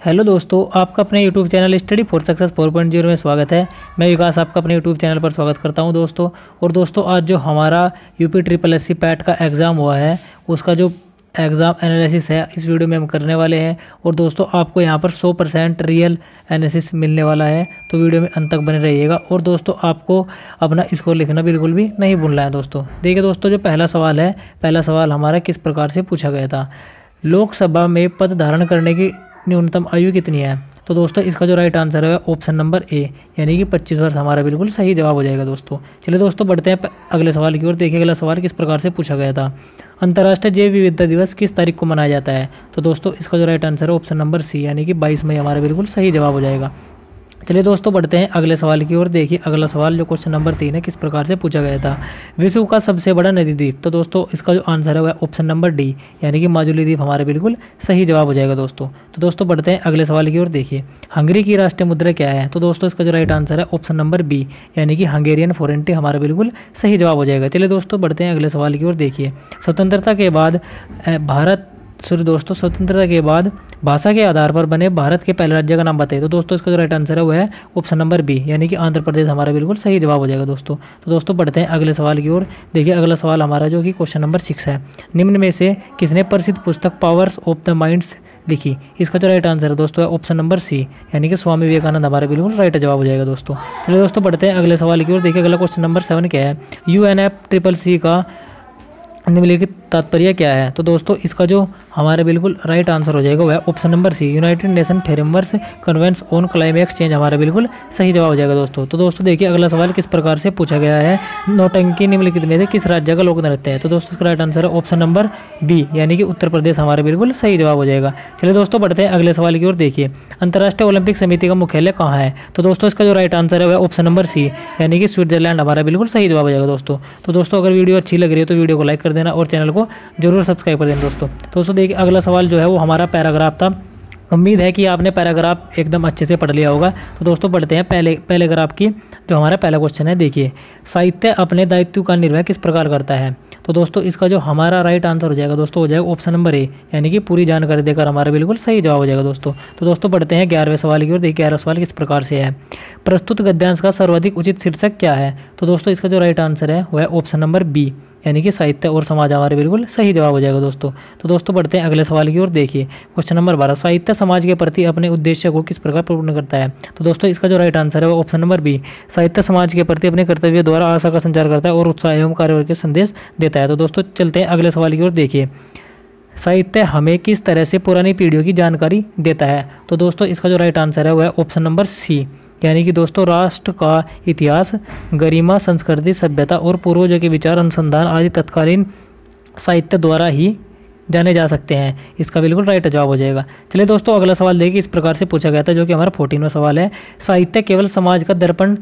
Hello दोस्तों, आपका अपने YouTube channel study for success 4.0 में स्वागत है। मैं विकास आपका अपने यूट्यूब चैनल पर स्वागत करता हूं दोस्तों। और दोस्तों, आज जो हमारा यूपी ट्रिपल एससी पैट का एग्ज़ाम हुआ है, उसका जो एग्ज़ाम एनालिसिस है इस वीडियो में हम करने वाले हैं। और दोस्तों, आपको यहां पर 100% रियल एनालिसिस मिलने वाला है, तो वीडियो में अंत तक बने रहिएगा। और दोस्तों, आपको अपना स्कोर लिखना बिल्कुल भी नहीं भूलना है दोस्तों। देखिए दोस्तों, जो पहला सवाल हमारा किस प्रकार से पूछा गया था। लोकसभा में पद धारण करने की न्यूनतम आयु कितनी है? तो दोस्तों, इसका जो राइट आंसर है ऑप्शन नंबर ए, यानी कि 25 वर्ष हमारा बिल्कुल सही जवाब हो जाएगा दोस्तों। चलिए दोस्तों, बढ़ते हैं अगले सवाल की ओर। देखिए अगला सवाल किस प्रकार से पूछा गया था। अंतर्राष्ट्रीय जैव विविधता दिवस किस तारीख को मनाया जाता है? तो दोस्तों, इसका जो राइट आंसर है ऑप्शन नंबर सी, यानी कि 22 मई हमारा बिल्कुल सही जवाब हो जाएगा। चलिए दोस्तों, बढ़ते हैं अगले सवाल की ओर। देखिए अगला सवाल जो क्वेश्चन नंबर 3 है, किस प्रकार से पूछा गया था। विश्व का सबसे बड़ा नदी द्वीप। तो दोस्तों, इसका जो आंसर है वह ऑप्शन नंबर डी, यानी कि माजुली द्वीप हमारे बिल्कुल सही जवाब हो जाएगा दोस्तों। तो दोस्तों, बढ़ते हैं अगले सवाल की ओर। देखिए हंगरी की राष्ट्रीय मुद्रा क्या है? तो दोस्तों, इसका जो राइट आंसर है ऑप्शन नंबर बी, यानी कि हंगेरियन फोरेंटी हमारा बिल्कुल सही जवाब हो जाएगा। चलिए दोस्तों, बढ़ते हैं अगले सवाल की ओर। देखिए स्वतंत्रता के बाद भाषा के आधार पर बने भारत के पहले राज्य का नाम बताइए। तो दोस्तों, इसका जो राइट आंसर है वो है ऑप्शन नंबर बी, यानी कि आंध्र प्रदेश हमारा बिल्कुल सही जवाब हो जाएगा दोस्तों। तो दोस्तों, बढ़ते हैं अगले सवाल की ओर। देखिए अगला सवाल हमारा जो कि क्वेश्चन नंबर 6 है। निम्न में से किसने प्रसिद्ध पुस्तक पावर्स ऑफ द माइंड्स लिखी? इसका जो राइट आंसर है दोस्तों है ऑप्शन नंबर सी, यानी कि स्वामी विवेकानंद हमारा बिल्कुल राइट जवाब हो जाएगा दोस्तों। चलिए दोस्तों, बढ़ते हैं अगले सवाल की ओर। देखिए अगला क्वेश्चन नंबर 7 क्या है। UNFCCC का निम्नलिखित तात्पर्य क्या है? तो दोस्तों, इसका जो हमारा बिल्कुल राइट आंसर हो जाएगा वह option number C, united nation framework convention on climate change हमारा बिल्कुल सही जवाब हो जाएगा दोस्तों। तो दोस्तों, देखिए अगला सवाल किस प्रकार से पूछा गया है। नौटंकी निम्नलिखित में से किस राज्य का लोक नृत्य है? तो दोस्तों, इसका राइट आंसर है ऑप्शन नंबर बी, यानी कि उत्तर प्रदेश हमारा बिल्कुल सही जवाब हो जाएगा। चलिए दोस्तों, बढ़ते हैं अगले सवाल की ओर। देखिए अंतर्राष्ट्रीय ओलंपिक समिति का मुख्यालय कहाँ है? तो दोस्तों, इसका जो राइट आंसर है वह ऑप्शन नंबर सी, यानी कि स्विट्जरलैंड हमारा बिल्कुल सही जवाब हो जाएगा दोस्तों। तो दोस्तों, अगर वीडियो अच्छी लग रही है तो वीडियो को लाइक कर देना और चैनल को जरूर सब्सक्राइब कर देना दोस्तों। देखिए अगला सवाल जो है वो हमारा पैराग्राफ था। उम्मीद है कि आपने पैराग्राफ एकदम अच्छे से पढ़ लिया होगा। तो दोस्तों, बढ़ते हैं पहले ग्राफ की। जो हमारा पहला क्वेश्चन है, देखिए साहित्य अपने दायित्व का निर्वहन किस प्रकार करता है? तो दोस्तों, इसका जो हमारा राइट आंसर हो जाएगा दोस्तों हो जाएगा ऑप्शन नंबर ए, यानी कि पूरी जानकारी देकर हमारा बिल्कुल सही जवाब हो जाएगा दोस्तों। तो दोस्तों, बढ़ते हैं 11वें सवाल की ओर। देखिए 11वां सवाल किस प्रकार से है। प्रस्तुत गद्यांश का सर्वाधिक उचित शीर्षक क्या है? तो दोस्तों, इसका जो राइट आंसर है वह ऑप्शन नंबर बी, यानी कि साहित्य और समाज हमारे बिल्कुल सही जवाब हो जाएगा दोस्तों। तो दोस्तों, बढ़ते हैं अगले सवाल की ओर। देखिए क्वेश्चन नंबर 12, साहित्य समाज के प्रति अपने उद्देश्य को किस प्रकार पूर्ण करता है? तो दोस्तों, इसका जो राइट आंसर है वो ऑप्शन नंबर बी, साहित्य समाज के प्रति अपने कर्तव्य द्वारा आशा का संचार करता है और उत्साह एवं कार्य के संदेश देता है। तो दोस्तों, चलते हैं अगले सवाल की ओर। देखिए साहित्य हमें किस तरह से पुरानी पीढ़ियों की जानकारी देता है? तो दोस्तों, इसका जो राइट आंसर है वह ऑप्शन नंबर सी, यानी कि दोस्तों राष्ट्र का इतिहास, गरिमा, संस्कृति, सभ्यता और पूर्वजों के विचार, अनुसंधान आदि तत्कालीन साहित्य द्वारा ही जाने जा सकते हैं। इसका बिल्कुल राइट जवाब हो जाएगा। चलिए दोस्तों, अगला सवाल देखिए इस प्रकार से पूछा गया था, जो कि हमारा 14वां सवाल है। साहित्य केवल समाज का दर्पण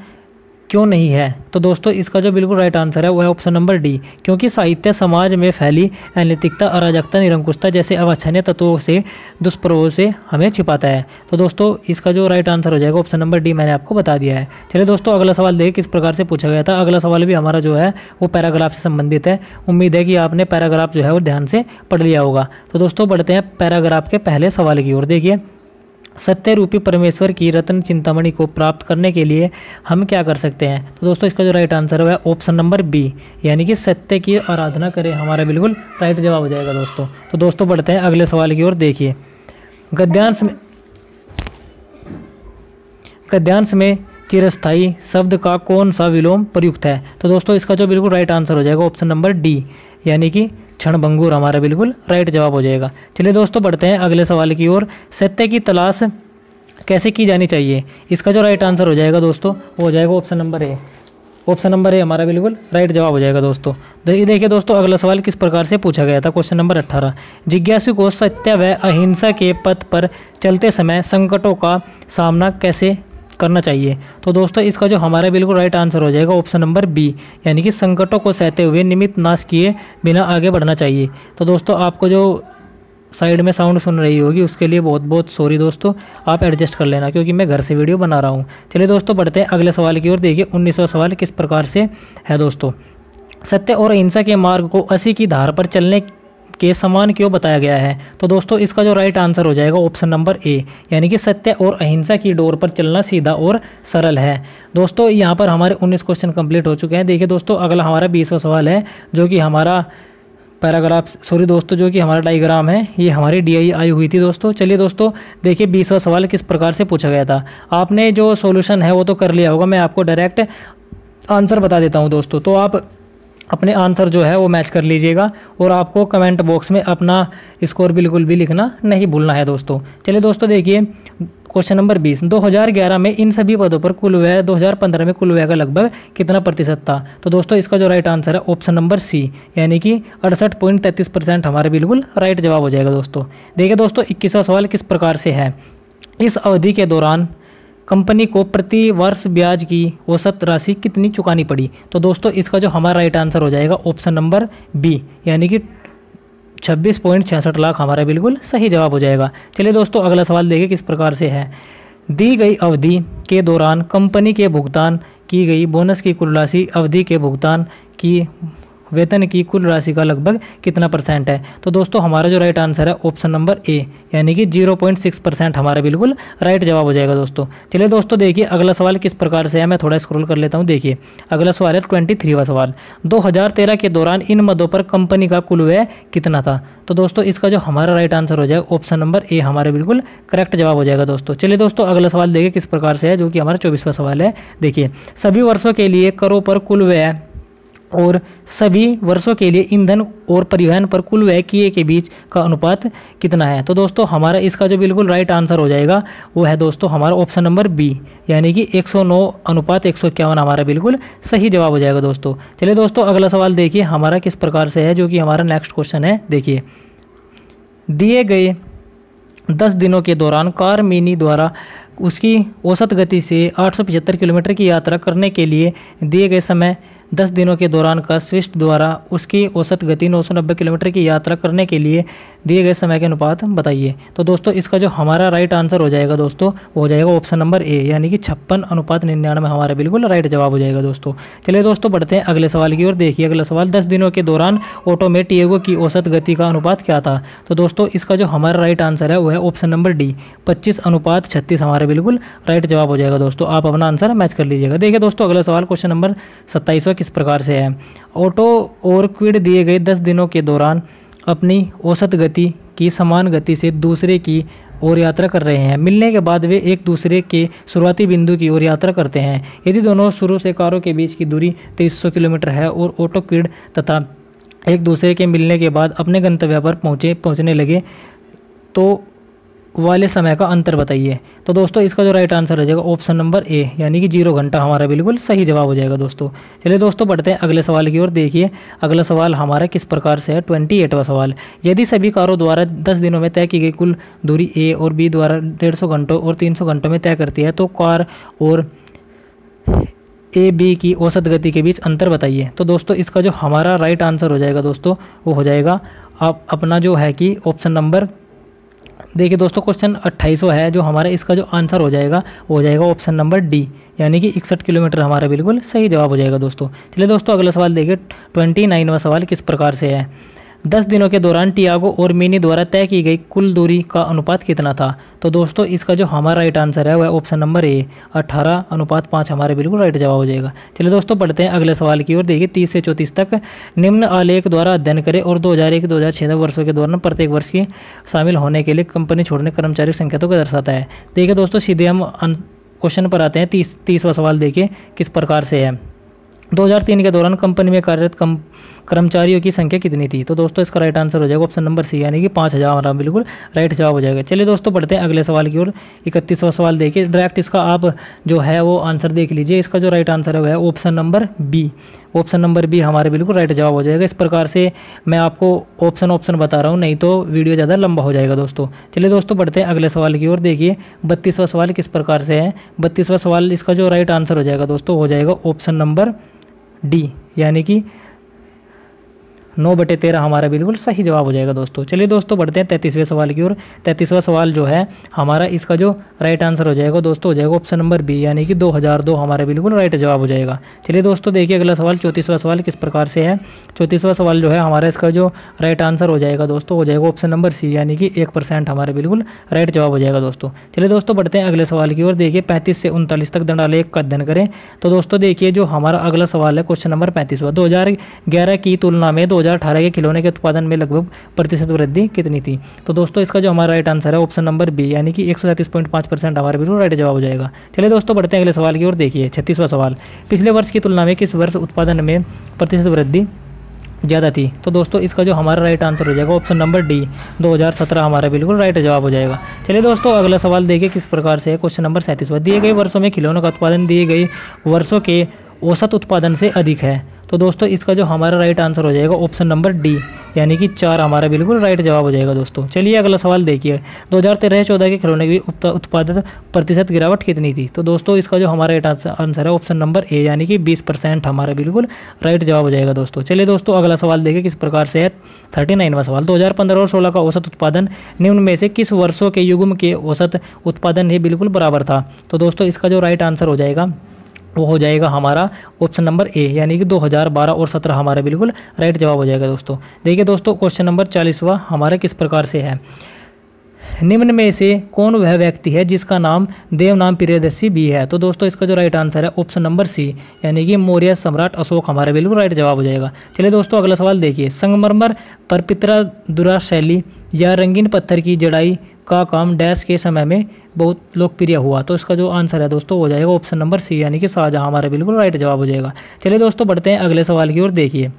क्यों नहीं है? तो दोस्तों, इसका जो बिल्कुल राइट आंसर है वह है ऑप्शन नंबर डी, क्योंकि साहित्य समाज में फैली अनैतिकता, अराजकता, निरंकुशता जैसे अवांछनीय तत्वों से, दुष्प्रभावों से हमें छिपाता है। तो दोस्तों, इसका जो राइट आंसर हो जाएगा ऑप्शन नंबर डी, मैंने आपको बता दिया है। चलिए दोस्तों, अगला सवाल देखिए किस प्रकार से पूछा गया था। अगला सवाल भी हमारा जो है वो पैराग्राफ से संबंधित है। उम्मीद है कि आपने पैराग्राफ जो है वो ध्यान से पढ़ लिया होगा। तो दोस्तों, बढ़ते हैं पैराग्राफ के पहले सवाल की ओर। देखिए सत्य रूपी परमेश्वर की रत्न चिंतामणि को प्राप्त करने के लिए हम क्या कर सकते हैं? तो दोस्तों, इसका जो राइट आंसर है ऑप्शन नंबर बी, यानी कि सत्य की आराधना करें हमारा बिल्कुल राइट जवाब हो जाएगा दोस्तों। तो दोस्तों, बढ़ते हैं अगले सवाल की ओर। देखिए गद्यांश में चिरस्थायी शब्द का कौन सा विलोम प्रयुक्त है? तो दोस्तों, इसका जो बिल्कुल राइट आंसर हो जाएगा ऑप्शन नंबर डी, यानी कि क्षणभंगुर हमारा बिल्कुल राइट जवाब हो जाएगा। चलिए दोस्तों, बढ़ते हैं अगले सवाल की ओर। सत्य की तलाश कैसे की जानी चाहिए? इसका जो राइट आंसर हो जाएगा दोस्तों वो हो जाएगा option number A. Option number A हमारा बिल्कुल राइट जवाब हो जाएगा दोस्तों। देखिए दोस्तों, अगला सवाल किस प्रकार से पूछा गया था। क्वेश्चन नंबर 18, जिज्ञासु को सत्य व अहिंसा के पथ पर चलते समय संकटों का सामना कैसे करना चाहिए? तो दोस्तों, इसका जो हमारा बिल्कुल राइट आंसर हो जाएगा ऑप्शन नंबर बी, यानी कि संकटों को सहते हुए निमित्त नाश किए बिना आगे बढ़ना चाहिए। तो दोस्तों, आपको जो साइड में साउंड सुन रही होगी उसके लिए बहुत बहुत सॉरी दोस्तों, आप एडजस्ट कर लेना क्योंकि मैं घर से वीडियो बना रहा हूँ। चलिए दोस्तों, बढ़ते हैं अगले सवाल की ओर। देखिए 19वां सवाल किस प्रकार से है दोस्तों। सत्य और अहिंसा के मार्ग को 80 की धार पर के समान क्यों बताया गया है? तो दोस्तों इसका जो राइट आंसर हो जाएगा ऑप्शन नंबर ए, यानी कि सत्य और अहिंसा की डोर पर चलना सीधा और सरल है। दोस्तों यहाँ पर हमारे 19 क्वेश्चन कंप्लीट हो चुके हैं। देखिए दोस्तों अगला हमारा 20वां सवाल है, जो कि हमारा पैराग्राफ दोस्तों जो कि हमारा डायग्राम है, ये हमारी DI आई हुई थी दोस्तों। चलिए दोस्तों देखिए 20वां सवाल किस प्रकार से पूछा गया था। आपने जो सॉल्यूशन है वो तो कर लिया होगा, मैं आपको डायरेक्ट आंसर बता देता हूँ दोस्तों। तो आप अपने आंसर जो है वो मैच कर लीजिएगा और आपको कमेंट बॉक्स में अपना स्कोर बिल्कुल भी लिखना नहीं भूलना है दोस्तों। चलिए दोस्तों देखिए क्वेश्चन नंबर 20, 2011 में इन सभी पदों पर कुल व्यय 2015 में कुल व्यय का लगभग कितना प्रतिशत था? तो दोस्तों इसका जो राइट आंसर है ऑप्शन नंबर सी, यानी कि 68.33% हमारे बिल्कुल राइट जवाब हो जाएगा दोस्तों। देखिए दोस्तों 21वां सवाल किस प्रकार से है, इस अवधि के दौरान कंपनी को प्रति वर्ष ब्याज की औसत राशि कितनी चुकानी पड़ी? तो दोस्तों इसका जो हमारा राइट आंसर हो जाएगा ऑप्शन नंबर बी, यानी कि 26.66 लाख हमारा बिल्कुल सही जवाब हो जाएगा। चलिए दोस्तों अगला सवाल देखिए किस प्रकार से है, दी गई अवधि के दौरान कंपनी के भुगतान की गई बोनस की कुल राशि अवधि के भुगतान की वेतन की कुल राशि का लगभग कितना % है? तो दोस्तों हमारा जो राइट आंसर है ऑप्शन नंबर ए, यानी कि 0.6% हमारा बिल्कुल राइट जवाब हो जाएगा दोस्तों। चलिए दोस्तों देखिए अगला सवाल किस प्रकार से है, मैं थोड़ा स्क्रॉल कर लेता हूँ। देखिए अगला सवाल है 23वां सवाल, 2013 के दौरान इन मदों पर कंपनी का कुल व्यय कितना था? तो दोस्तों इसका जो हमारा राइट आंसर हो जाएगा ऑप्शन नंबर ए, हमारा बिल्कुल करेक्ट जवाब हो जाएगा दोस्तों। चलिए दोस्तों अगला सवाल देखिए किस प्रकार से है, जो कि हमारा 24वां सवाल है। देखिए सभी वर्षों के लिए करों पर कुल व्यय और सभी वर्षों के लिए ईंधन और परिवहन पर कुल व्यय किए के बीच का अनुपात कितना है? तो दोस्तों हमारा इसका जो बिल्कुल राइट आंसर हो जाएगा वो है दोस्तों हमारा ऑप्शन नंबर बी, यानी कि 109:151 हमारा बिल्कुल सही जवाब हो जाएगा दोस्तों। चलिए दोस्तों अगला सवाल देखिए हमारा किस प्रकार से है, जो कि हमारा नेक्स्ट क्वेश्चन है। देखिए दिए गए 10 दिनों के दौरान कार मिनी द्वारा उसकी औसत गति से 875 किलोमीटर की यात्रा करने के लिए दिए गए समय 10 दिनों के दौरान का स्विफ्ट द्वारा उसकी औसत गति 990 किलोमीटर की यात्रा करने के लिए दिए गए समय के अनुपात बताइए। तो दोस्तों इसका जो हमारा राइट आंसर हो जाएगा दोस्तों वो हो जाएगा ऑप्शन नंबर ए, यानी कि 56:99 हमारा बिल्कुल राइट जवाब हो जाएगा दोस्तों। चलिए दोस्तों बढ़ते हैं अगले सवाल की ओर। देखिए अगला सवाल, 10 दिनों के दौरान ऑटो में टिएगो की औसत गति का अनुपात क्या था? तो दोस्तों इसका जो हमारा राइट आंसर है वो है ऑप्शन नंबर डी, 25:36 हमारा बिल्कुल राइट जवाब हो जाएगा दोस्तों। आप अपना आंसर मैच कर लीजिएगा। देखिए दोस्तों अगला सवाल क्वेश्चन नंबर 27वां किस प्रकार से है, ऑटो और क्विड दिए गए 10 दिनों के दौरान अपनी औसत गति की समान गति से दूसरे की ओर यात्रा कर रहे हैं। मिलने के बाद वे एक दूसरे के शुरुआती बिंदु की ओर यात्रा करते हैं। यदि दोनों शुरू से कारों के बीच की दूरी 2300 किलोमीटर है और ऑटो क्विड तथा एक दूसरे के मिलने के बाद अपने गंतव्य पर पहुंचने लगे तो वाले समय का अंतर बताइए। तो दोस्तों इसका जो राइट आंसर हो जाएगा ऑप्शन नंबर ए, यानी कि 0 घंटा हमारा बिल्कुल सही जवाब हो जाएगा दोस्तों। चलिए दोस्तों बढ़ते हैं अगले सवाल की ओर। देखिए अगला सवाल हमारा किस प्रकार से है, 28वां सवाल, यदि सभी कारों द्वारा 10 दिनों में तय की गई कुल दूरी ए और बी द्वारा 150 घंटों और 300 घंटों में तय करती है तो कार और ए बी की औसत गति के बीच अंतर बताइए। तो दोस्तों इसका जो हमारा राइट आंसर हो जाएगा दोस्तों वो हो जाएगा आप अपना जो है कि ऑप्शन नंबर, देखिए दोस्तों क्वेश्चन 28वां है, जो हमारा इसका जो आंसर हो जाएगा वो हो जाएगा ऑप्शन नंबर डी, यानी कि 61 किलोमीटर हमारा बिल्कुल सही जवाब हो जाएगा दोस्तों। चलिए दोस्तों अगला सवाल देखिए 29वां सवाल किस प्रकार से है, 10 दिनों के दौरान टियागो और मिनी द्वारा तय की गई कुल दूरी का अनुपात कितना था? तो दोस्तों इसका जो हमारा राइट आंसर है वह ऑप्शन नंबर ए, 18:5 हमारे बिल्कुल राइट जवाब हो जाएगा। चलिए दोस्तों बढ़ते हैं अगले सवाल की ओर। देखिए 30 से 34 तक निम्न आलेख द्वारा अध्ययन करें और 2001-2006 वर्षों के दौरान प्रत्येक वर्ष की शामिल होने के लिए कंपनी छोड़ने कर्मचारी संख्या को दर्शाता है। देखिए दोस्तों सीधे हम क्वेश्चन पर आते हैं। 30वां सवाल देखिए किस प्रकार से है, 2003 के दौरान कंपनी में कार्यरत कर्मचारियों की संख्या कितनी थी? तो दोस्तों इसका राइट आंसर हो जाएगा ऑप्शन नंबर सी, यानी कि 5000 हमारा बिल्कुल राइट जवाब हो जाएगा। चलिए दोस्तों बढ़ते हैं अगले सवाल की ओर। 31वां सवाल देखिए, डायरेक्ट इसका आप जो है वो आंसर देख लीजिए। इसका जो राइट आंसर है वो है option number B, option number B हमारे बिल्कुल राइट जवाब हो जाएगा। इस प्रकार से मैं आपको ऑप्शन बता रहा हूँ, नहीं तो वीडियो ज़्यादा लंबा हो जाएगा दोस्तों। चलिए दोस्तों बढ़ते हैं अगले सवाल की ओर। देखिए 32वां सवाल किस प्रकार से है, 32वां सवाल इसका जो राइट आंसर हो जाएगा दोस्तों हो जाएगा ऑप्शन नंबर डी, यानी कि 9/13 हमारा बिल्कुल सही जवाब हो जाएगा दोस्तों। चलिए दोस्तों बढ़ते हैं 33वें सवाल की ओर। 33वां सवाल जो है हमारा, इसका जो राइट आंसर हो जाएगा दोस्तों, हो जाएगा ऑप्शन नंबर बी, यानी कि 2002 हमारा बिल्कुल राइट जवाब हो जाएगा। चलिए दोस्तों देखिए अगला सवाल 34वां सवाल किस प्रकार से है। 34वां सवाल जो है हमारा, इसका जो राइट आंसर हो जाएगा दोस्तों, हो जाएगा ऑप्शन नंबर सी, यानी कि 1% हमारा बिल्कुल राइट जवाब हो जाएगा दोस्तों। चलिए दोस्तों बढ़ते हैं अगले सवाल की ओर। देखिए 35 से 39 तक दंडालेख का अध्ययन करें। तो दोस्तों देखिए जो हमारा अगला सवाल है क्वेश्चन नंबर 35वां, 2011 की तुलना में 2018 के खिलौने के उत्पादन में लगभग प्रतिशत वृद्धि कितनी थी। तो दोस्तों इसका जो हमारा राइट आंसर है ऑप्शन नंबर बी, यानी कि 137.5% हमारा बिल्कुल राइट जवाब हो जाएगा। चलिए दोस्तों बढ़ते हैं अगले सवाल की ओर। देखिए 36वां सवाल, पिछले वर्ष की तुलना में किस वर्ष उत्पादन में प्रतिशत वृद्धि ज़्यादा थी। तो दोस्तों इसका जो हमारा राइट आंसर हो जाएगा ऑप्शन नंबर डी, 2017 हमारा बिल्कुल राइट जवाब हो जाएगा। चलिए दोस्तों अगला सवाल देखिए किस प्रकार से है। क्वेश्चन नंबर 37वां, दिए गए वर्षों में खिलौनों का उत्पादन दिए गए वर्षों के औसत उत्पादन से अधिक है। तो दोस्तों इसका जो हमारा राइट आंसर हो जाएगा ऑप्शन नंबर डी, यानी कि 4 हमारा बिल्कुल राइट जवाब हो जाएगा दोस्तों। चलिए अगला सवाल देखिए, 2013-14 के खिलौने की उत्पादन प्रतिशत गिरावट कितनी थी। तो दोस्तों इसका जो हमारा राइट आंसर है ऑप्शन नंबर ए, यानी कि 20% हमारा बिल्कुल राइट जवाब हो जाएगा दोस्तों। चलिए दोस्तों अगला सवाल देखिए किस प्रकार से है। 39वां सवाल, 2015 और 16 का औसत उत्पादन निम्न में से किस वर्षों के युग्म के औसत उत्पादन ही बिल्कुल बराबर था। तो दोस्तों इसका जो राइट आंसर हो जाएगा वो हो जाएगा हमारा ऑप्शन नंबर ए, यानी कि 2012 और 17 हमारा बिल्कुल राइट जवाब हो जाएगा दोस्तों। देखिए दोस्तों क्वेश्चन नंबर 40वां हमारा किस प्रकार से है। निम्न में से कौन वह व्यक्ति है जिसका नाम देवनाम प्रियदर्शी भी है। तो दोस्तों इसका जो राइट आंसर है ऑप्शन नंबर सी, यानी कि मौर्य सम्राट अशोक हमारा बिल्कुल राइट जवाब हो जाएगा। चलिए दोस्तों अगला सवाल देखिए, संगमरमर पर पितरा दुरा शैली या रंगीन पत्थर की जड़ाई का काम डैश के समय में बहुत लोकप्रिय हुआ। तो इसका जो आंसर है दोस्तों हो जाएगा ऑप्शन नंबर सी, यानी कि शाहजहां हमारा बिल्कुल राइट जवाब हो जाएगा। चलिए दोस्तों बढ़ते हैं अगले सवाल की ओर। देखिए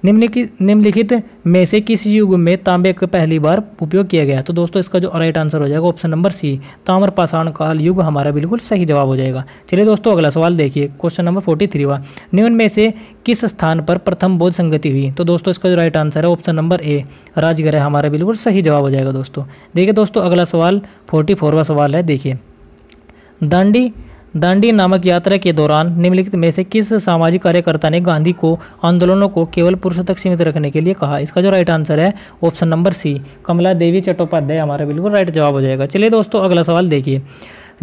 निम्नलिखित में से किस युग में तांबे का पहली बार उपयोग किया गया। तो दोस्तों इसका जो राइट आंसर हो जाएगा ऑप्शन नंबर सी, ताम्र पाषाण काल युग हमारा बिल्कुल सही जवाब हो जाएगा। चलिए दोस्तों अगला सवाल देखिए, क्वेश्चन नंबर 43वां, निम्न में से किस स्थान पर प्रथम बौद्ध संगति हुई। तो दोस्तों इसका जो राइट आंसर है ऑप्शन नंबर ए, राजगृह हमारा बिल्कुल सही जवाब हो जाएगा दोस्तों। देखिए दोस्तों अगला सवाल 44वां सवाल है। देखिए दांडी नामक यात्रा के दौरान निम्नलिखित में से किस सामाजिक कार्यकर्ता ने गांधी को आंदोलनों को केवल पुरुषों तक सीमित रखने के लिए कहा। इसका जो राइट आंसर है ऑप्शन नंबर सी, कमला देवी चट्टोपाध्याय हमारा बिल्कुल राइट जवाब हो जाएगा। चलिए दोस्तों अगला सवाल देखिए,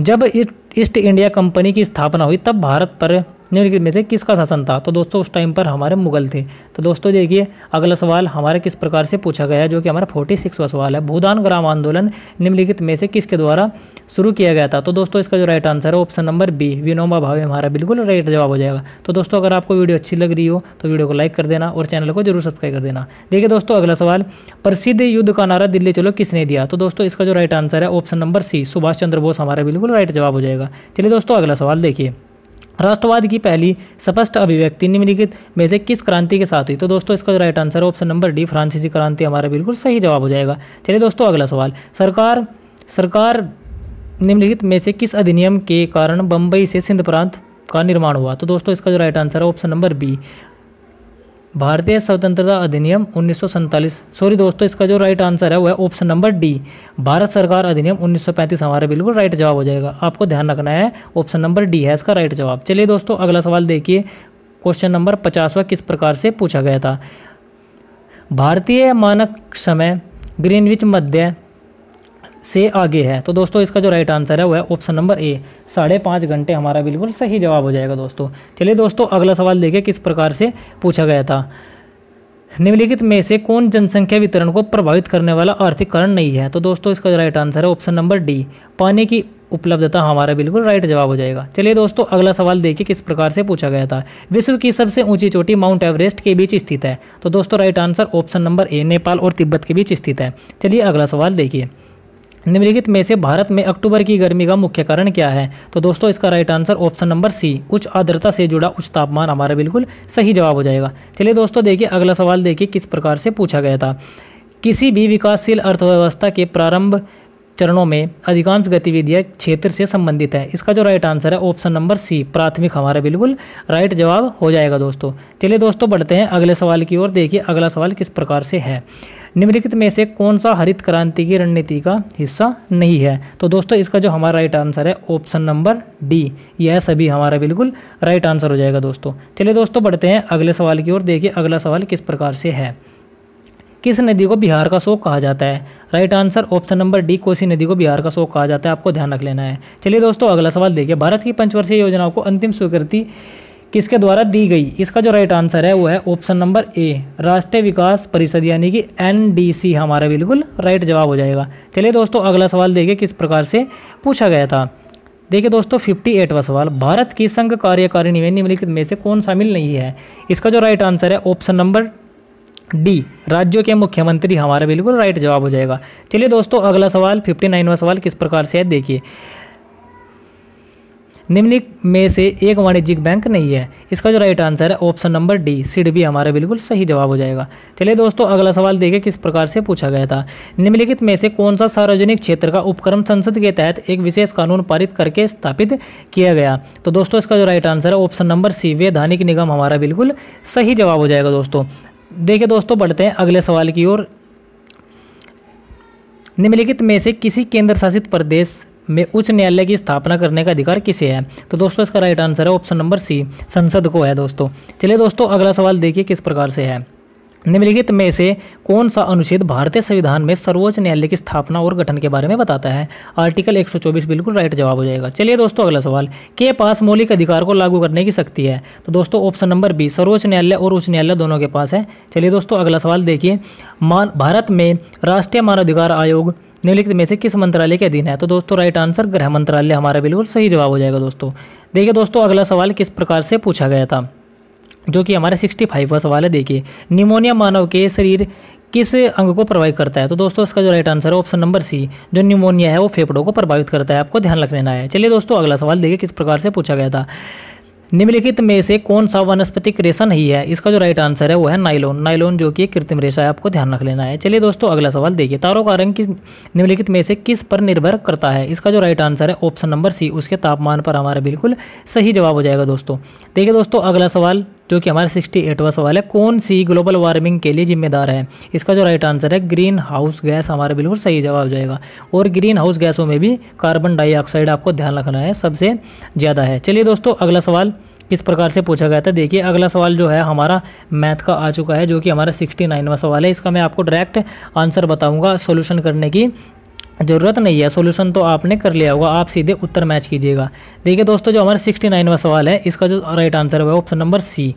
जब ईस्ट इंडिया कंपनी की स्थापना हुई तब भारत पर निम्नलिखित में से किसका शासन था। तो दोस्तों उस टाइम पर हमारे मुगल थे। तो दोस्तों देखिए अगला सवाल हमारे किस प्रकार से पूछा गया है, जो कि हमारा 46वां सवाल है, भूदान ग्राम आंदोलन निम्नलिखित में से किसके द्वारा शुरू किया गया था। तो दोस्तों इसका जो राइट आंसर है option number B, Vinoba Bhave हमारा बिल्कुल राइट जवाब हो जाएगा। तो दोस्तों अगर आपको वीडियो अच्छी लग रही हो तो वीडियो को लाइक कर देना और चैनल को जरूर सब्सक्राइब कर देना। देखिए दोस्तों अगला सवाल, प्रसिद्ध युद्ध का नारा दिल्ली चलो किसने दिया। तो दोस्तों इसका जो राइट आंसर है ऑप्शन नंबर सी, सुभाष चंद्र बोस हमारा बिल्कुल राइट जवाब हो जाएगा। चलिए दोस्तों अगला सवाल देखिए, राष्ट्रवाद की पहली स्पष्ट अभिव्यक्ति निम्नलिखित में से किस क्रांति के साथ हुई। तो दोस्तों इसका राइट आंसर है ऑप्शन नंबर डी, फ्रांसीसी क्रांति हमारा बिल्कुल सही जवाब हो जाएगा। चलिए दोस्तों अगला सवाल, सरकार निम्नलिखित में से किस अधिनियम के कारण बम्बई से सिंध प्रांत का निर्माण हुआ। तो दोस्तों इसका जो राइट आंसर है ऑप्शन नंबर बी, भारतीय स्वतंत्रता अधिनियम 1947। सॉरी दोस्तों इसका जो राइट आंसर है वो है ऑप्शन नंबर डी, भारत सरकार अधिनियम 1935 हमारा बिल्कुल राइट जवाब हो जाएगा। आपको ध्यान रखना है ऑप्शन नंबर डी है इसका राइट जवाब। चलिए दोस्तों अगला सवाल देखिए, क्वेश्चन नंबर 50वां किस प्रकार से पूछा गया था। भारतीय मानक समय ग्रीनविच मध्य से आगे है। तो दोस्तों इसका जो राइट आंसर है वो है ऑप्शन नंबर ए, 5.5 घंटे हमारा बिल्कुल सही जवाब हो जाएगा दोस्तों। चलिए दोस्तों अगला सवाल देखिए किस प्रकार से पूछा गया था, निम्नलिखित में से कौन जनसंख्या वितरण को प्रभावित करने वाला आर्थिक कारण नहीं है। तो दोस्तों इसका जो राइट आंसर है ऑप्शन नंबर डी, पानी की उपलब्धता हमारा बिल्कुल राइट जवाब हो जाएगा। चलिए दोस्तों अगला सवाल देखिए किस प्रकार से पूछा गया था, विश्व की सबसे ऊंची चोटी माउंट एवरेस्ट के बीच स्थित है। तो दोस्तों right answer option number A, Nepal और तिब्बत के बीच स्थित है। चलिए अगला सवाल देखिए, निम्नलिखित में से भारत में अक्टूबर की गर्मी का मुख्य कारण क्या है। तो दोस्तों इसका right answer option number C, उच्च आर्द्रता से जुड़ा उच्च तापमान हमारा बिल्कुल सही जवाब हो जाएगा। चलिए दोस्तों देखिए अगला सवाल देखिए किस प्रकार से पूछा गया था, किसी भी विकासशील अर्थव्यवस्था के प्रारंभ चरणों में अधिकांश गतिविधियां क्षेत्र से संबंधित है। इसका जो राइट आंसर है ऑप्शन नंबर सी, प्राथमिक हमारा बिल्कुल राइट जवाब हो जाएगा दोस्तों। चलिए दोस्तों बढ़ते हैं अगले सवाल की ओर। देखिए अगला सवाल किस प्रकार से है, निम्नलिखित में से कौन सा हरित क्रांति की रणनीति का हिस्सा नहीं है? तो दोस्तों इसका जो हमारा राइट आंसर है ऑप्शन नंबर डी, यह सभी हमारा बिल्कुल राइट आंसर हो जाएगा दोस्तों। चलिए दोस्तों बढ़ते हैं अगले सवाल की ओर। देखिए अगला सवाल किस प्रकार से है, किस नदी को बिहार का शोक कहा जाता है? Right answer option number D, Kosi नदी को बिहार का शोक कहा जाता है, आपको ध्यान रख लेना है। चलिए दोस्तों अगला सवाल देखिए, भारत की पंचवर्षीय योजनाओं को अंतिम स्वीकृति किसके द्वारा दी गई? इसका जो राइट आंसर है वो है ऑप्शन नंबर ए, राष्ट्रीय विकास परिषद यानी कि एनडीसी हमारा बिल्कुल राइट जवाब हो जाएगा। चलिए दोस्तों अगला सवाल देखिए किस प्रकार से पूछा गया था। देखिए दोस्तों 58वां सवाल, भारत की संघ कार्यकारिणी में निम्नलिखित में से कौन शामिल नहीं है? इसका जो राइट आंसर है ऑप्शन नंबर डी, राज्यों के मुख्यमंत्री हमारा बिल्कुल राइट जवाब हो जाएगा। चलिए दोस्तों अगला सवाल 59वां सवाल किस प्रकार से है देखिए, निम्नलिखित में से एक वाणिज्यिक बैंक नहीं है? इसका जो राइट आंसर है ऑप्शन नंबर डी, सिडबी हमारा बिल्कुल सही जवाब हो जाएगा। चलिए दोस्तों अगला सवाल देखिए किस प्रकार से पूछा गया था, निम्नलिखित में से कौन सा सार्वजनिक क्षेत्र का उपक्रम संसद के तहत एक विशेष कानून पारित करके स्थापित किया गया? तो दोस्तों इसका जो राइट आंसर है ऑप्शन नंबर सी, वैधानिक निगम हमारा बिल्कुल सही जवाब हो जाएगा दोस्तों। देखिए दोस्तों बढ़ते हैं अगले सवाल की ओर, निम्नलिखित में से किसी केंद्र शासित प्रदेश में उच्च न्यायालय की स्थापना करने का अधिकार किसे है? तो दोस्तों इसका राइट आंसर है ऑप्शन नंबर सी, संसद को है दोस्तों। चलिए दोस्तों अगला सवाल देखिए किस प्रकार से है, निम्नलिखित में से कौन सा अनुच्छेद भारतीय संविधान में सर्वोच्च न्यायालय की स्थापना और गठन के बारे में बताता है? आर्टिकल 124 बिल्कुल राइट जवाब हो जाएगा। चलिए दोस्तों अगला सवाल, के पास मौलिक अधिकार को लागू करने की शक्ति है? तो दोस्तों ऑप्शन नंबर बी, सर्वोच्च न्यायालय और उच्च न्यायालय दोनों के पास है। चलिए दोस्तों अगला सवाल देखिए, भारत में राष्ट्रीय मानवाधिकार आयोग निम्नलिखित में से किस मंत्रालय के अधीन है? तो दोस्तों राइट आंसर गृह मंत्रालय हमारा बिल्कुल सही जवाब हो जाएगा दोस्तों। देखिए दोस्तों अगला सवाल किस प्रकार से पूछा गया था, जो कि हमारे 65वां सवाल है। देखिए निमोनिया मानव के शरीर किस अंग को प्रभावित करता है? तो दोस्तों इसका जो राइट आंसर है ऑप्शन नंबर सी, जो निमोनिया है वो फेफड़ों को प्रभावित करता है, आपको ध्यान रख लेना है। चलिए दोस्तों अगला सवाल देखिए किस प्रकार से पूछा गया था, निम्नलिखित में से कौन सा वानस्पतिक रेशा नहीं है? इसका जो राइट आंसर है वो है नाइलॉन, नाइलॉन जो कि एक कृत्रिम रेशा है, आपको ध्यान रख लेना है। चलिए दोस्तों अगला सवाल देखिए, तारों का रंग किस निम्नलिखित में से किस पर निर्भर करता है? इसका जो राइट आंसर है ऑप्शन नंबर सी, उसके तापमान पर हमारा बिल्कुल सही जवाब हो जाएगा दोस्तों। देखिए दोस्तों अगला सवाल जो कि हमारा 68वां सवाल है, कौन सी ग्लोबल वार्मिंग के लिए जिम्मेदार है? इसका जो राइट आंसर है ग्रीन हाउस गैस हमारा बिल्कुल सही जवाब हो जाएगा। और ग्रीन हाउस गैसों में भी कार्बन डाइऑक्साइड आपको ध्यान रखना है सबसे ज़्यादा है। चलिए दोस्तों अगला सवाल किस प्रकार से पूछा गया था, देखिए अगला सवाल जो है हमारा मैथ का आ चुका है, जो कि हमारा 69वां सवाल है। इसका मैं आपको डायरेक्ट आंसर बताऊंगा, सॉल्यूशन करने की ज़रूरत नहीं है, सॉल्यूशन तो आपने कर लिया होगा, आप सीधे उत्तर मैच कीजिएगा। देखिए दोस्तों जो हमारा 69वां सवाल है, इसका जो राइट आंसर है ऑप्शन नंबर सी,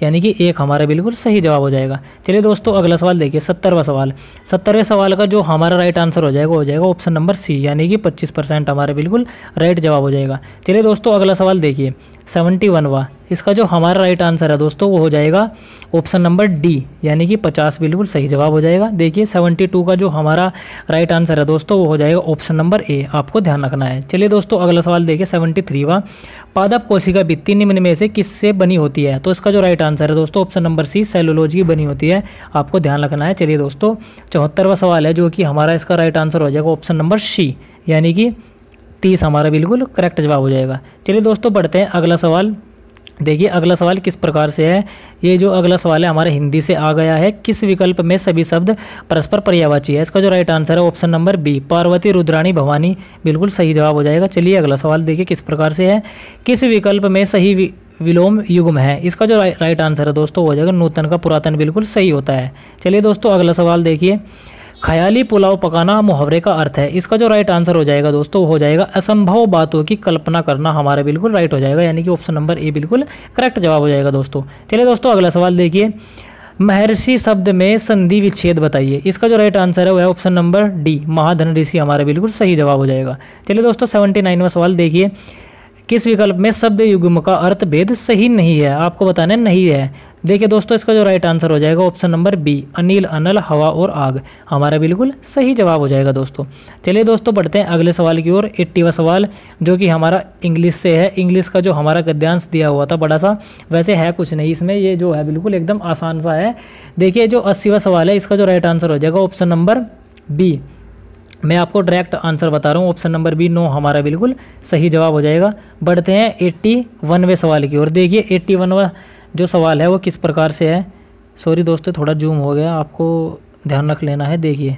यानी कि एक हमारा बिल्कुल सही जवाब हो जाएगा। चलिए दोस्तों अगला सवाल देखिए 70वां सवाल, 70वें सवाल का जो हमारा राइट आंसर हो जाएगा ऑप्शन नंबर सी, यानी कि 25% हमारा बिल्कुल राइट जवाब हो जाएगा। चलिए दोस्तों अगला सवाल देखिए 71वां, इसका जो हमारा राइट आंसर है दोस्तों वो हो जाएगा ऑप्शन नंबर डी, यानी कि 50 बिल्कुल सही जवाब हो जाएगा। देखिए 72 का जो हमारा राइट आंसर है दोस्तों वो हो जाएगा ऑप्शन नंबर ए, आपको ध्यान रखना है। चलिए दोस्तों अगला सवाल देखिए 73वां, पादप कोशिका भित्ति निम्न में से किससे बनी होती है? तो इसका जो राइट आंसर है दोस्तों ऑप्शन नंबर सी, सेलुलोज की बनी होती है, आपको ध्यान रखना है। चलिए दोस्तों 74वां सवाल है, जो कि हमारा इसका राइट आंसर हो जाएगा ऑप्शन नंबर सी, यानी कि 30 हमारा बिल्कुल करेक्ट जवाब हो जाएगा। चलिए दोस्तों बढ़ते हैं अगला सवाल, देखिए अगला सवाल किस प्रकार से है, ये जो अगला सवाल है हमारे हिंदी से आ गया है, किस विकल्प में सभी शब्द परस्पर पर्यायवाची है? इसका जो राइट आंसर है option number B, Parvati Rudrani Bhavani बिल्कुल सही जवाब हो जाएगा। चलिए अगला सवाल देखिए किस प्रकार से है, किस विकल्प में सही विलोम युग्म है? इसका जो राइट आंसर है दोस्तों हो जाएगा नूतन का पुरातन बिल्कुल सही होता है। चलिए दोस्तों अगला सवाल देखिए, ख्याली पुलाव पकाना मुहावरे का अर्थ है? इसका जो राइट आंसर हो जाएगा दोस्तों हो जाएगा असंभव बातों की कल्पना करना, हमारा बिल्कुल राइट हो जाएगा, यानी कि ऑप्शन नंबर ए बिल्कुल करेक्ट जवाब हो जाएगा दोस्तों। चलिए दोस्तों अगला सवाल देखिए, महर्षि शब्द में संधि विच्छेद बताइए? इसका जो राइट आंसर है वो है ऑप्शन नंबर डी, महाधन ऋषि हमारा बिल्कुल सही जवाब हो जाएगा। चलिए दोस्तों 79वां सवाल देखिए, किस विकल्प में शब्द युग्म का अर्थ भेद सही नहीं है? आपको बताना नहीं है। देखिए दोस्तों इसका जो राइट आंसर हो जाएगा ऑप्शन नंबर बी, अनिल अनल हवा और आग, हमारा बिल्कुल सही जवाब हो जाएगा दोस्तों। चलिए दोस्तों बढ़ते हैं अगले सवाल की ओर, 80वां सवाल जो कि हमारा इंग्लिश से है। इंग्लिश का जो हमारा गद्यांश दिया हुआ था बड़ा सा, वैसे है कुछ नहीं इसमें, ये जो है बिल्कुल एकदम आसान सा है। देखिए जो 80वां सवाल है, इसका जो राइट आंसर हो जाएगा ऑप्शन नंबर बी, मैं आपको डायरेक्ट आंसर बता रहा हूँ, ऑप्शन नंबर बी 9 हमारा बिल्कुल सही जवाब हो जाएगा। बढ़ते हैं 81वें सवाल की ओर। देखिए 81वां जो सवाल है वो किस प्रकार से है, सॉरी दोस्तों थोड़ा जूम हो गया, आपको ध्यान रख लेना है। देखिए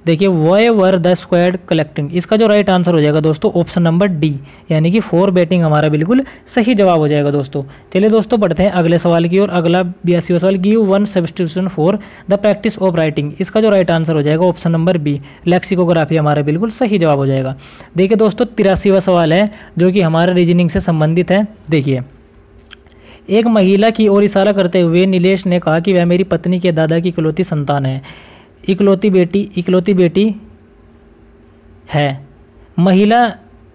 देखिए why were the squad collecting, इसका जो राइट आंसर हो जाएगा दोस्तों ऑप्शन नंबर डी, यानी कि 4 बैटिंग हमारा बिल्कुल सही जवाब हो जाएगा दोस्तों। चलिए दोस्तों बढ़ते हैं अगले सवाल की ओर। अगला 82वां सवाल, give one substitution for the practice of writing, इसका जो राइट आंसर हो जाएगा ऑप्शन नंबर बी, लेक्सिकोग्राफी हमारा बिल्कुल सही जवाब हो जाएगा। देखिए दोस्तों 83वां सवाल है जो कि हमारा रीजनिंग से संबंधित है। देखिए, एक महिला की ओर इशारा करते हुए नीलेश ने कहा कि वह मेरी पत्नी के दादा की इकलौती संतान है। इकलौती बेटी है। महिला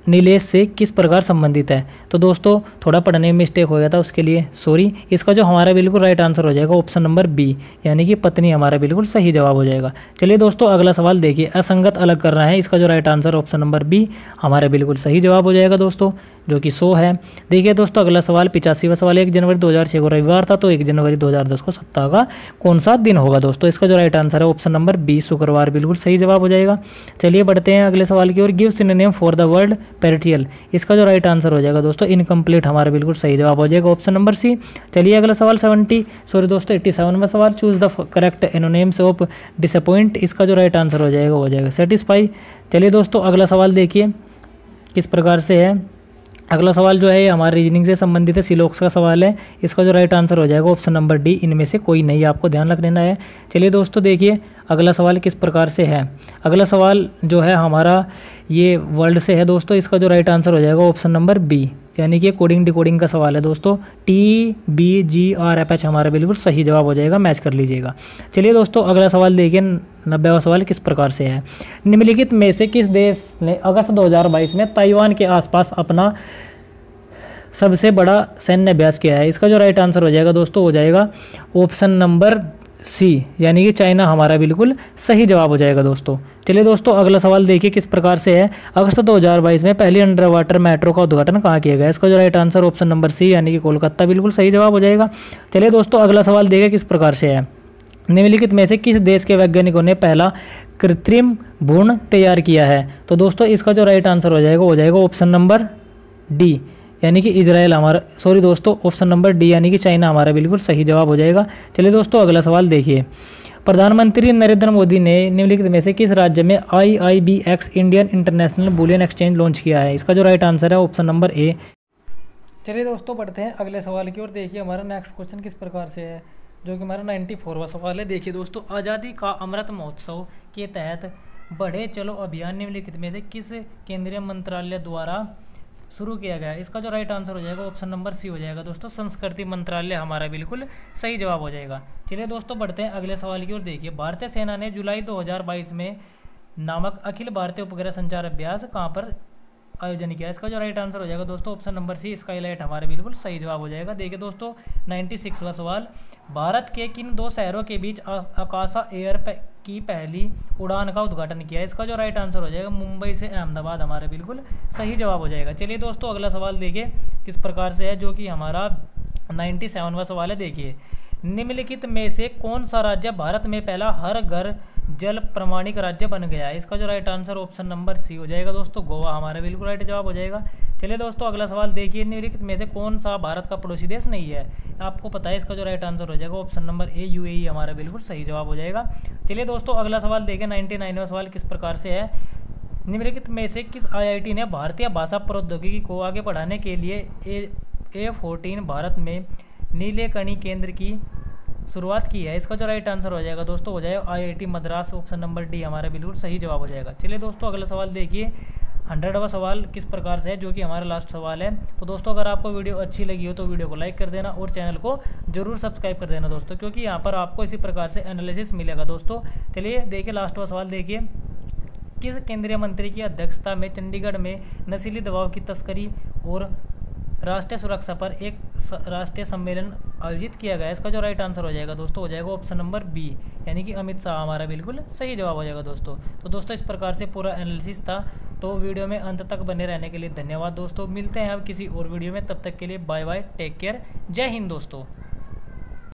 नीलेश से किस प्रकार संबंधित है? तो दोस्तों थोड़ा पढ़ने में मिस्टेक हो गया था, उसके लिए सॉरी। इसका जो हमारा बिल्कुल राइट आंसर हो जाएगा ऑप्शन नंबर बी, यानी कि पत्नी हमारा बिल्कुल सही जवाब हो जाएगा। चलिए दोस्तों अगला सवाल देखिए, असंगत अलग करना है, इसका जो right answer option number B हमारा बिल्कुल सही जवाब हो जाएगा दोस्तों, जो कि 100 है। देखिए दोस्तों अगला सवाल 85वां सवाल, 1 जनवरी 2006 को रविवार था, तो 1 जनवरी 2010 को सप्ताह का कौन सा दिन होगा दोस्तों? इसका जो राइट आंसर है ऑप्शन नंबर बी, शुक्रवार बिल्कुल सही जवाब हो जाएगा। चलिए बढ़ते हैं अगले सवाल की ओर, give synonym for the word पेरिटियल, इसका जो राइट आंसर हो जाएगा दोस्तों इनकम्प्लीट हमारा बिल्कुल सही जवाब हो जाएगा ऑप्शन नंबर सी। चलिए अगला सवाल 87वां सवाल, choose the correct anonymous of disappoint, इसका जो राइट आंसर हो जाएगा सेटिस्फाई। चलिए दोस्तों अगला सवाल देखिए किस प्रकार से है। अगला सवाल जो है हमारे रीजनिंग से संबंधित है, सिलोक्स का सवाल है, इसका जो राइट आंसर हो जाएगा ऑप्शन नंबर डी, इनमें से कोई नहीं, आपको ध्यान रख लेना है। चलिए दोस्तों देखिए अगला सवाल किस प्रकार से है। अगला सवाल जो है हमारा ये वर्ल्ड से है दोस्तों, इसका जो राइट आंसर हो जाएगा ऑप्शन नंबर बी, यानी कि कोडिंग डिकोडिंग का सवाल है दोस्तों, TBGRFH हमारा बिल्कुल सही जवाब हो जाएगा, मैच कर लीजिएगा। चलिए दोस्तों अगला सवाल देखिए 90वां सवाल किस प्रकार से है, निम्नलिखित में से किस देश ने अगस्त 2022 में ताइवान के आसपास अपना सबसे बड़ा सैन्य अभ्यास किया है? इसका जो राइट आंसर हो जाएगा दोस्तों हो जाएगा ऑप्शन नंबर सी, यानी कि चाइना हमारा बिल्कुल सही जवाब हो जाएगा दोस्तों। चलिए दोस्तों अगला सवाल देखिए किस प्रकार से है, अगस्त 2022 में पहली अंडर वाटर मेट्रो का उद्घाटन कहाँ किया गया? इसका जो right answer option number C, यानी कि कोलकाता बिल्कुल सही जवाब हो जाएगा। चलिए दोस्तों अगला सवाल देखिए किस प्रकार से है, निम्नलिखित में से किस देश के वैज्ञानिकों ने पहला कृत्रिम भ्रूण तैयार किया है? तो दोस्तों इसका जो राइट आंसर हो जाएगा ऑप्शन नंबर डी, यानी कि इजराइल हमारा दोस्तों ऑप्शन नंबर डी, यानी कि चाइना हमारा बिल्कुल सही जवाब हो जाएगा। चलिए दोस्तों अगला सवाल देखिए, प्रधानमंत्री नरेंद्र मोदी ने निम्नलिखित में से किस राज्य में IIBX Indian international bullion exchange launch किया है? इसका जो राइट आंसर है ऑप्शन नंबर ए। चलिए दोस्तों बढ़ते हैं अगले सवाल की ओर। देखिए हमारा नेक्स्ट क्वेश्चन किस प्रकार से है, जो कि हमारा 94वां सवाल है। देखिए दोस्तों, आज़ादी का अमृत महोत्सव के तहत बढ़े चलो अभियान निम्नलिखित में से किस केंद्रीय मंत्रालय द्वारा शुरू किया गया? इसका जो राइट आंसर हो जाएगा ऑप्शन नंबर सी हो जाएगा दोस्तों, संस्कृति मंत्रालय हमारा बिल्कुल सही जवाब हो जाएगा। चलिए दोस्तों बढ़ते हैं अगले सवाल की ओर। देखिए, भारतीय सेना ने जुलाई 2022 में नामक अखिल भारतीय उपग्रह संचार अभ्यास कहाँ पर आयोजन किया? इसका जो राइट आंसर हो जाएगा दोस्तों ऑप्शन नंबर सी, स्काईलाइट हमारा बिल्कुल सही जवाब हो जाएगा। देखिए दोस्तों 96वां सवाल, भारत के किन 2 शहरों के बीच आकाशा एयर की पहली उड़ान का उद्घाटन किया? इसका जो राइट आंसर हो जाएगा मुंबई से अहमदाबाद हमारा बिल्कुल सही जवाब हो जाएगा। चलिए दोस्तों अगला सवाल देखिए किस प्रकार से है, जो कि हमारा 97वां सवाल है। देखिए, निम्नलिखित में से कौन सा राज्य भारत में पहला हर घर जल प्रमाणिक राज्य बन गया है? इसका जो right answer option number C हो जाएगा दोस्तों, गोवा हमारा बिल्कुल राइट जवाब हो जाएगा। चलिए दोस्तों अगला सवाल देखिए, निम्नलिखित में से कौन सा भारत का पड़ोसी देश नहीं है? आपको पता है, इसका जो राइट आंसर हो जाएगा ऑप्शन नंबर ए, UAE हमारा बिल्कुल सही जवाब हो जाएगा। चलिए दोस्तों अगला सवाल देखिए 99वां सवाल किस प्रकार से है, निम्नलिखित में से किस IIT ने भारतीय भाषा प्रौद्योगिकी को आगे बढ़ाने के लिए A14 भारत में नीलेकणी केंद्र की शुरुआत की है? इसका जो राइट आंसर हो जाएगा दोस्तों हो जाएगा IIT Madras, option number D हमारा बिल्कुल सही जवाब हो जाएगा। चलिए दोस्तों अगला सवाल देखिए 100वां सवाल किस प्रकार से है, जो कि हमारा लास्ट सवाल है। तो दोस्तों अगर आपको वीडियो अच्छी लगी हो तो वीडियो को लाइक कर देना और चैनल को जरूर सब्सक्राइब कर देना दोस्तों, क्योंकि यहाँ पर आपको इसी प्रकार से एनालिसिस मिलेगा दोस्तों। चलिए देखिए लास्टवां सवाल देखिए, किस केंद्रीय मंत्री की अध्यक्षता में चंडीगढ़ में नशीली दवाओं की तस्करी और राष्ट्रीय सुरक्षा पर एक राष्ट्रीय सम्मेलन आयोजित किया गया? इसका जो राइट आंसर हो जाएगा दोस्तों हो जाएगा ऑप्शन नंबर बी, यानी कि अमित शाह हमारा बिल्कुल सही जवाब हो जाएगा दोस्तों। तो दोस्तों इस प्रकार से पूरा एनालिसिस था, तो वीडियो में अंत तक बने रहने के लिए धन्यवाद दोस्तों। मिलते हैं अब किसी और वीडियो में, तब तक के लिए बाय बाय, टेक केयर, जय हिंद दोस्तों।